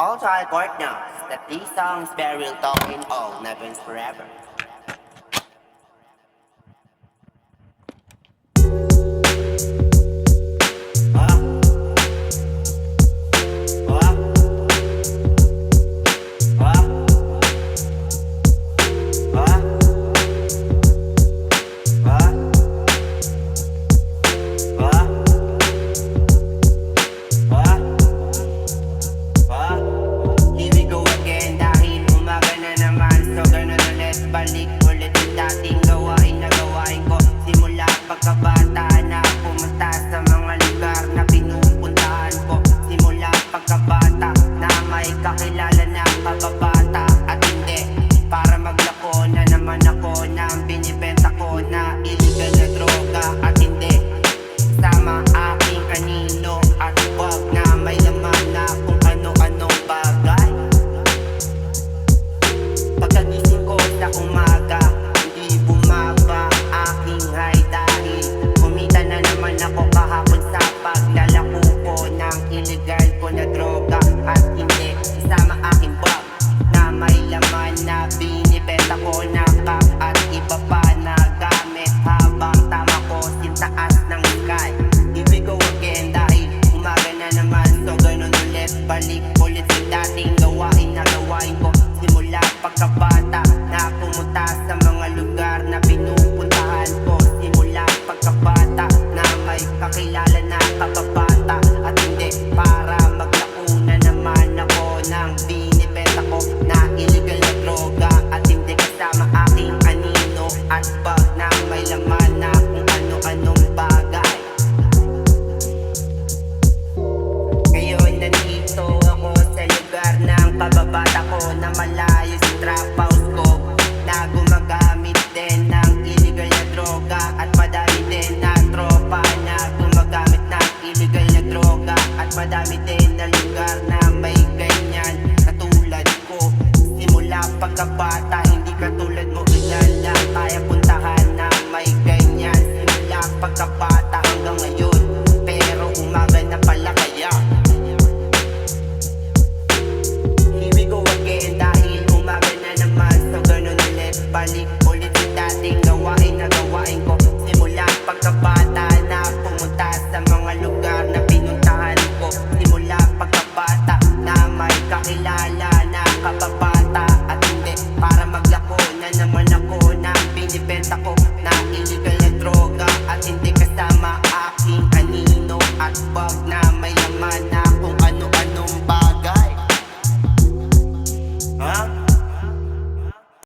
All child court knows that these songs bear real talking all never forever. Balik ulit yung dating gawain na gawain ko. Simula pagkabata na pumunta sa mga lugar na pinupuntahan ko. Simula pagkabata na may kakilala na kababata. At hindi para maglako na naman ako ng binibenta ko na illegal na droga. At hindi sama aking kanino at wag na may laman na kung ano-anong bagay. Pagkagising ko sa umaga, hindi bumaba aking high dahil kumita na naman ako kahapon sa paglalako ko ng illegal ko na droga. At hindi isama aking bag na may laman na binibenta ko na cup at iba pa na gamit habang tama ko sintaas ng sky. Here we go again dahil umaga na naman, so ganun ulit. Balik ulit sa dating gawain na gawain ko. Simula pagkabata na pumunta sa mga lugar na pinupuntahan ko. Simula pagkabata na may kakilala na kababata. At hindi para maglako na naman ako ng binibenta ko na illegal na droga. At hindi kasama aking anino at bag na may laman na kung ano-anong bagay. Ngayon nandito ako sa lugar ng kababata ko na malayo sa trap house ko, na gumagamit din ng illegal na droga. At madami din na tropa na gumagamit ng illegal na droga. At madami din na lugar na may ganyan katulad ko. Simula pagkabata, hindi katulad mo ilan lang kaya puntahan na may ganyan. Simula pagkabata hanggang ngayon, pero umaga na pala kaya. Here we go again dahil umaga na naman, so ganun ulit. Balik ulit sa dating gawain na gawain ko. Simula pagkabata na pumunta sa mga lugar na pinuntahan ko. Simula pagkabata na may kakilala na kababata. At hindi para maglako na naman ako ng binibenta ko na illegal na droga. At hindi kasama aking kanino at wag na